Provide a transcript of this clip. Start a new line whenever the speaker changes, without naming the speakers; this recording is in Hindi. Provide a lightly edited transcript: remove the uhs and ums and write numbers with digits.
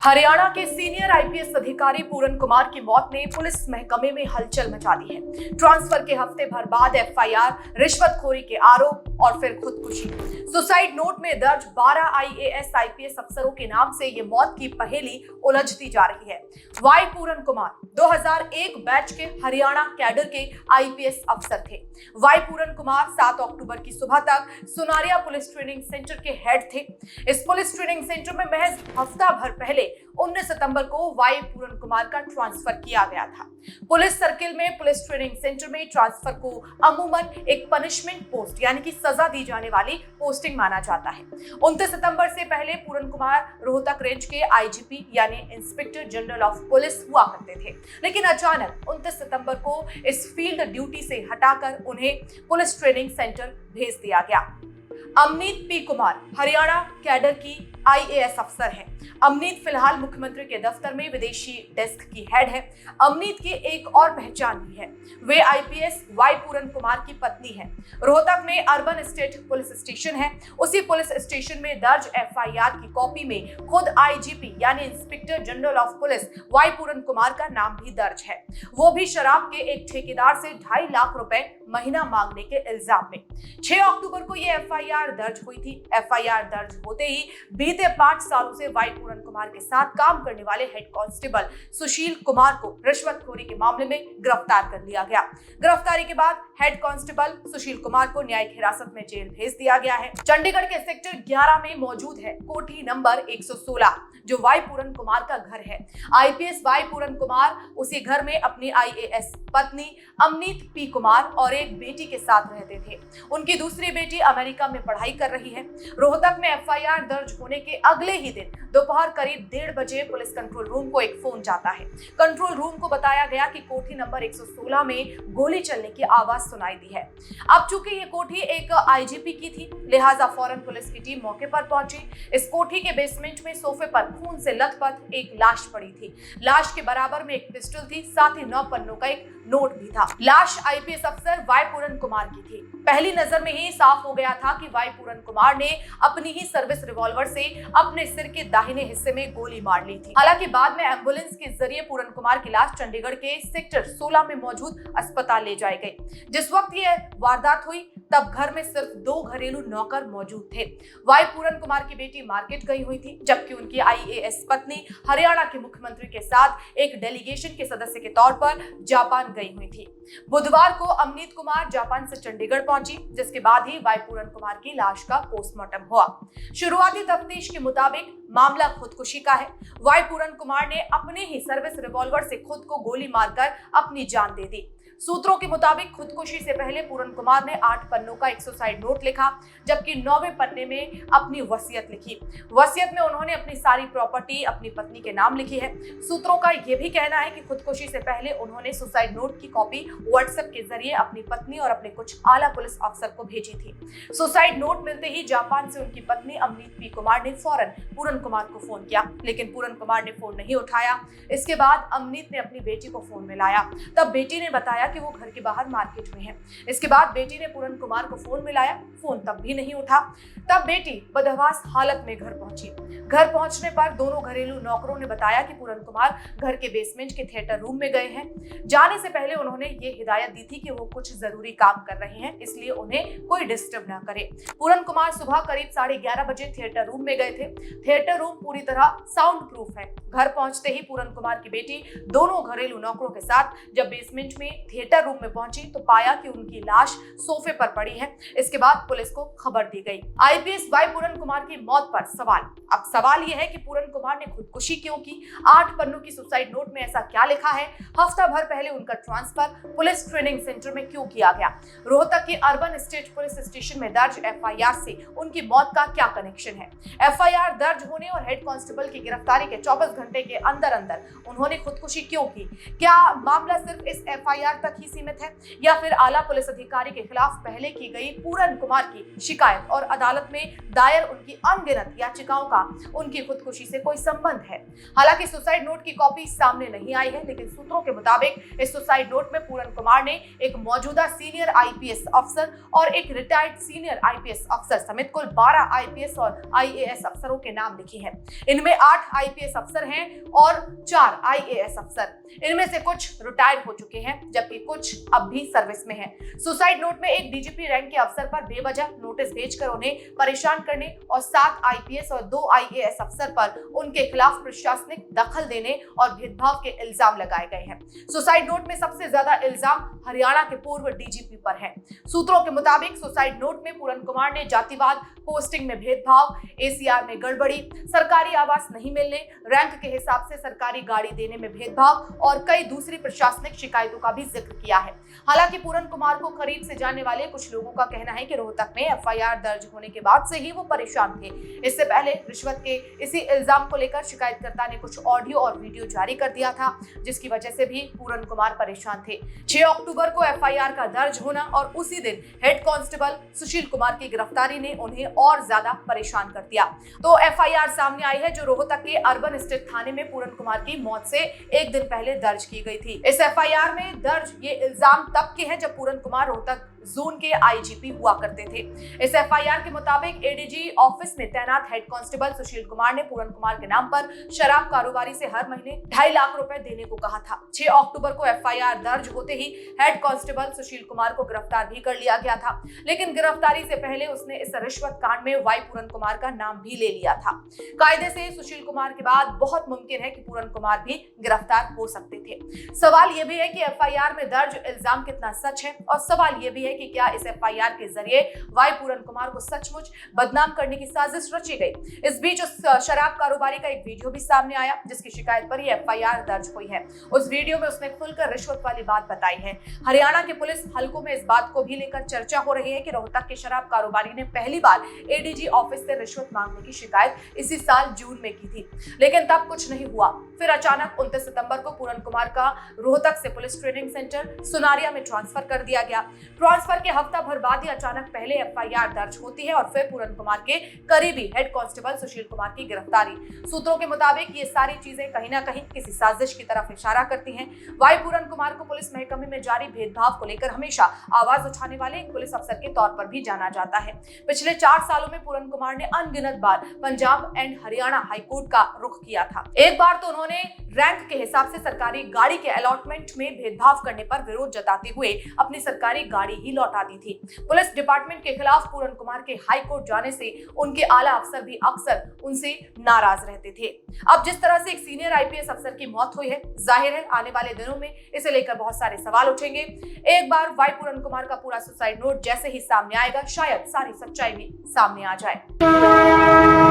हरियाणा के सीनियर आईपीएस अधिकारी पूरन कुमार की मौत ने पुलिस महकमे में हलचल मचा दी है। ट्रांसफर के हफ्ते भर बाद एफआईआर, रिश्वतखोरी के आरोप और फिर खुदकुशी। सुसाइड नोट में दर्ज 12 आईएएस आईपीएस अफसरों के नाम से ये मौत की पहेली उलझती जा रही है। वाई पूरन कुमार 2001 बैच के हरियाणा कैडर के आईपीएस अफसर थे। वाई पूरन कुमार 7 अक्टूबर की सुबह तक सुनारिया पुलिस ट्रेनिंग सेंटर के हेड थे। इस पुलिस ट्रेनिंग सेंटर में महज हफ्ता भर पहले 19 सितंबर को वाई पूरन कुमार का ट्रांसफर किया गया था। पुलिस सर्किल में पुलिस ट्रेनिंग सेंटर में ट्रांसफर को अमूमन एक पनिशमेंट पोस्ट यानी कि सजा दी जाने वाली पोस्टिंग माना जाता है। 29 सितंबर से पहले पूरन कुमार रोहतक रेंज के आईजीपी यानी इंस्पेक्टर जनरल ऑफ पुलिस हुआ करते थे, लेकिन अचानक 29 सितंबर को इस फील्ड ड्यूटी से हटाकर उन्हें पुलिस ट्रेनिंग सेंटर भेज दिया गया। अमनीत पी कुमार हरियाणा कैडर की आईएएस अफसर है। अमनीत फिलहाल मुख्यमंत्री के दफ्तर में विदेशी डेस्क की हेड है। अमनीत की एक और पहचान भी है, वे आईपीएस वाई पूरन कुमार की पत्नी है। रोहतक में अर्बन स्टेट पुलिस स्टेशन है। उसी पुलिस स्टेशन में दर्ज एफआईआर की कॉपी में खुद आईजीपी यानी inspector general of police Y Puran Kumar का नाम भी दर्ज है, वो भी शराब के एक ठेकेदार से 2.5 लाख रुपए महीना मांगने के इल्जाम में। 6 अक्टूबर को यह एफआईआर दर्ज हुई थी। एफआईआर दर्ज होते ही बीते 5 सालों से वाई पूरन कुमार के साथ काम करने वाले हेड कांस्टेबल सुशील कुमार को रिश्वतखोरी के मामले में गिरफ्तार कर लिया गया। गिरफ्तारी के बाद हेड कांस्टेबल सुशील कुमार को न्यायिक हिरासत में जेल भेज दिया गया है। चंडीगढ़ के सेक्टर 11 में मौजूद है कोठी नंबर 116, जो वाई पूरन कुमार का घर है। आईपीएस वाई पूरन कुमार उसी घर में अपनी आईएएस पत्नी अमनीत पी कुमार और एक बेटी के साथ रहते थे। उनकी दूसरी बेटी अमेरिका में पढ़ाई कर रही है। रोहतक में एफआईआर दर्ज होने के अगले ही दिन दोपहर करीब 1:30 बजे पुलिस कंट्रोल रूम को एक फोन जाता है। कंट्रोल रूम को बताया गया कि कोठी नंबर 116 में गोली चलने की आवाज सुनाई दी है। अब चूंकि ये कोठी एक आईजीपी की थी, लिहाजा फौरन पुलिस की टीम मौके पर पहुंची। इस कोठी के बेसमेंट में सोफे पर खून से लथपथ एक लाश पड़ी थी। लाश के बराबर में एक पिस्टल थी, साथ ही 9 पन्नों का एक नोट भी था। लाश आईपीएस अफसर वाई पूरन कुमार की थी। पहली नजर में ही साफ हो गया था कि वाई पूरन कुमार ने अपनी ही सर्विस रिवॉल्वर से अपने सिर के दाहिने हिस्से में गोली मार ली थी। हालांकि बाद में एम्बुलेंस के जरिए पूरन कुमार की लाश चंडीगढ़ के सेक्टर 16 में मौजूद अस्पताल ले जाई गई। जिस वक्त यह वारदात हुई तब घर में सिर्फ 2 घरेलू नौकर मौजूद थे। वाई पूरन कुमार की बेटी मार्केट गई हुई थी, जबकि उनकी आईएएस पत्नी हरियाणा के मुख्यमंत्री के साथ एक डेलीगेशन के सदस्य के तौर पर जापान गई हुई थी। बुधवार को अमनीत कुमार जापान से चंडीगढ़ पहुंची, जिसके बाद ही वाई पूरन कुमार की लाश का पोस्टमार्टम हुआ। शुरुआती तफ्तीश के मुताबिक मामला खुदकुशी का है। वाई पूरन कुमार ने अपने ही सर्विस रिवॉल्वर से खुद को गोली मारकर अपनी जान दे दी। सूत्रों के मुताबिक खुदकुशी से पहले पूरन कुमार ने 8 पन्नों का एक सुसाइड नोट लिखा, जबकि 9वें पन्ने में अपनी वसीयत लिखी। वसीयत में उन्होंने अपनी सारी प्रॉपर्टी अपनी पत्नी के नाम लिखी है। सूत्रों का यह भी कहना है कि खुदकुशी से पहले उन्होंने सुसाइड नोट की कॉपी व्हाट्सएप के जरिए अपनी पत्नी और अपने कुछ आला पुलिस अफसर को भेजी थी। सुसाइड नोट मिलते ही जापान से उनकी पत्नी अमनीत पी कुमार ने फौरन पूरन कुमार को फोन किया, लेकिन पूरन कुमार ने फोन नहीं उठाया। इसके बाद अमनीत ने अपनी बेटी को फोन मिलाया, तब बेटी ने बताया कि वो घर के बाहर मार्केट में है। इसके बाद बेटी ने पूरन कुमार को फोन मिलाया, फोन तब भी नहीं उठा। तब बेटी बदहवास हालत में घर पहुंची। घर पहुंचने पर दोनों घरेलू नौकरों ने बताया कि पूरन कुमार घर के बेसमेंट के थिएटर रूम में गए हैं। जाने से पहले उन्होंने ये हिदायत दी थी कि वो कुछ जरूरी काम कर रहे हैं, इसलिए उन्हें कोई डिस्टर्ब ना करे। पूरन कुमार सुबह करीब 11:30 बजे थिएटर रूम में गए थे। थिएटर रूम पूरी तरह साउंड प्रूफ है। घर पहुंचते ही पूरन कुमार की बेटी दोनों घरेलू नौकरों के साथ जब बेसमेंट में थिएटर रूम में पहुंची तो पाया कि उनकी लाश सोफे पर पड़ी है। इसके बाद पुलिस को खबर दी गई। आईपीएस वाई पूरन कुमार की मौत पर सवाल। अब सवाल यह है कि पूरन कुमार ने खुदकुशी क्यों की? 8 पन्नों की सुसाइड नोट में ऐसा क्या लिखा है? हफ्ता भर पहले उनका ट्रांसफर पुलिस ट्रेनिंग सेंटर में क्यों किया गया? रोहतक के अर्बन स्टेट पुलिस स्टेशन में दर्ज एफआईआर से उनकी मौत का क्या कनेक्शन है? एफआईआर दर्ज होने और हेड कांस्टेबल की गिरफ्तारी के 24 घंटे के अंदर अंदर उन्होंने खुदकुशी क्यों की? क्या मामला सिर्फ इस एफआईआर तक तक ही सीमित है या फिर आला पुलिस अधिकारी के खिलाफ पहले की गई पूरन कुमार की शिकायत और अदालत में दायर उनकी अनगिनत याचिकाओं का उनकी खुदकुशी से कोई संबंध है। हालांकि सुसाइड नोट की कॉपी सामने नहीं आई है, लेकिन सूत्रों के मुताबिक इस सुसाइड नोट में पूरन कुमार ने एक मौजूदा सीनियर आईपीएस अफसर और एक रिटायर्ड सीनियर आईपीएस अफसर समेत कुल 12 आईपीएस और आईएएस अफसरों के नाम लिखे हैं। इनमें 8 आईपीएस अफसर हैं और 4 आईएएस अफसर। इनमें से कुछ रिटायर हो चुके हैं जबकि कुछ अब भी सर्विस में हैं। सुसाइड नोट में एक डीजीपी रैंक के अफसर पर बेवजह नोटिस भेजकर उन्हें परेशान करने और 7 आईपीएस और 2 आईएएस अफसर पर उनके खिलाफ प्रशासनिक दखल देने और भेदभाव के इल्जाम लगाए गए हैं। सुसाइड नोट में सबसे ज्यादा इल्जाम हरियाणा के पूर्व डीजीपी पर है। सूत्रों के मुताबिक सुसाइड नोट में पूरन कुमार ने जातिवाद, पोस्टिंग में भेदभाव, एसीआर में गड़बड़ी, सरकारी आवास नहीं मिलने, रैंक के हिसाब से सरकारी गाड़ी देने में भेदभाव और कई दूसरी प्रशासनिक शिकायतों का भी जिक्र किया है। हालांकि पूरन कुमार को करीब से जानने वाले कुछ लोगों का कहना है कि रोहतक में एफआईआर दर्ज होने के बाद से ही वो परेशान थे। इससे पहले रिश्वत के इसी इल्जाम को लेकर शिकायतकर्ता ने कुछ ऑडियो और वीडियो जारी कर दिया था, जिसकी वजह से भी पूरन कुमार परेशान थे। 6 अक्टूबर को एफआईआर का दर्ज होना और उसी दिन हेड कांस्टेबल सुशील कुमार की गिरफ्तारी ने उन्हें और ज्यादा परेशान कर दिया। तो एफआईआर सामने आई है जो रोहतक के अर्बन स्टेट थाने में पूरन कुमार की मौत से एक दिन पहले दर्ज की गई थी। इस एफआईआर में दर्ज ये इल्जाम तब के हैं जब पूरन कुमार रोहतक जोन के आईजीपी हुआ करते थे। इस एफआईआर के मुताबिक एडीजी ऑफिस में तैनात हेड कांस्टेबल सुशील कुमार ने पूरन कुमार के नाम पर शराब कारोबारी से हर महीने 2.5 लाख रुपए देने को कहा था। 6 अक्टूबर को एफआईआर दर्ज होते ही हेड कांस्टेबल सुशील कुमार को गिरफ्तार भी कर लिया गया था, लेकिन गिरफ्तारी से पहले उसने इस रिश्वत कांड में वाई पूरन कुमार का नाम भी ले लिया था। कायदे से सुशील कुमार के बाद बहुत मुमकिन है कि पूरन कुमार भी गिरफ्तार हो सकते थे। सवाल यह भी है कि एफआईआर में दर्ज इल्जाम कितना सच है और सवाल यह भी है कि क्या इस एफआईआर के जरिए वाई पूरन कुमार को सचमुच बदनाम करने की साजिश रची गई। इस बीच उस शराब कारोबारी का एक वीडियो भी सामने आया जिसकी शिकायत पर ही एफआईआर दर्ज हुई है। उस वीडियो में उसने खुलकर रिश्वत वाली बात बताई है। हरियाणा के पुलिस हलकों में इस बात को भी लेकर चर्चा हो रही है कि रोहतक के शराब कारोबारी ने पहली बार एडीजी ऑफिस से रिश्वत मांगने की शिकायत इसी साल जून में की थी, लेकिन तब कुछ नहीं हुआ। फिर अचानक 29 सितंबर को पूरन कुमार का रोहतक से पुलिस ट्रेनिंग सेंटर सुनारिया में ट्रांसफर कर दिया गया। ट्रांसफर के हफ्ता भर बाद ही अचानक पहले एफआईआर दर्ज होती है और फिर पूरन कुमार के करीबी हेड कांस्टेबल सुशील कुमार की गिरफ्तारी। सूत्रों के मुताबिक ये सारी चीजें कहीं ना कहीं किसी साजिश की तरफ इशारा करती हैं। वाई पूरन कुमार को पुलिस महकमे में जारी भेदभाव को लेकर हमेशा आवाज उठाने वाले एक पुलिस अफसर के तौर पर भी जाना जाता है। पिछले 4 सालों में पूरन कुमार ने अनगिनत बार पंजाब एंड हरियाणा हाईकोर्ट का रुख किया था। एक बार तो उन्होंने रैंक के हिसाब से सरकारी गाड़ी के अलॉटमेंट में भेदभाव करने पर विरोध जताते हुए अपनी सरकारी गाड़ी ही लौटा दी थी। पुलिस डिपार्टमेंट के खिलाफ पूरन कुमार के हाई कोर्ट जाने से उनके आला अफसर भी अक्सर उनसे नाराज रहते थे। अब जिस तरह से एक सीनियर आईपीएस अफसर की मौत हुई है, जाहिर है आने वाले दिनों में इसे लेकर बहुत सारे सवाल उठेंगे। एक बार वाई पूरन कुमार का पूरा सुसाइड नोट जैसे ही सामने आएगा, शायद सारी सच्चाई भी सामने आ जाए।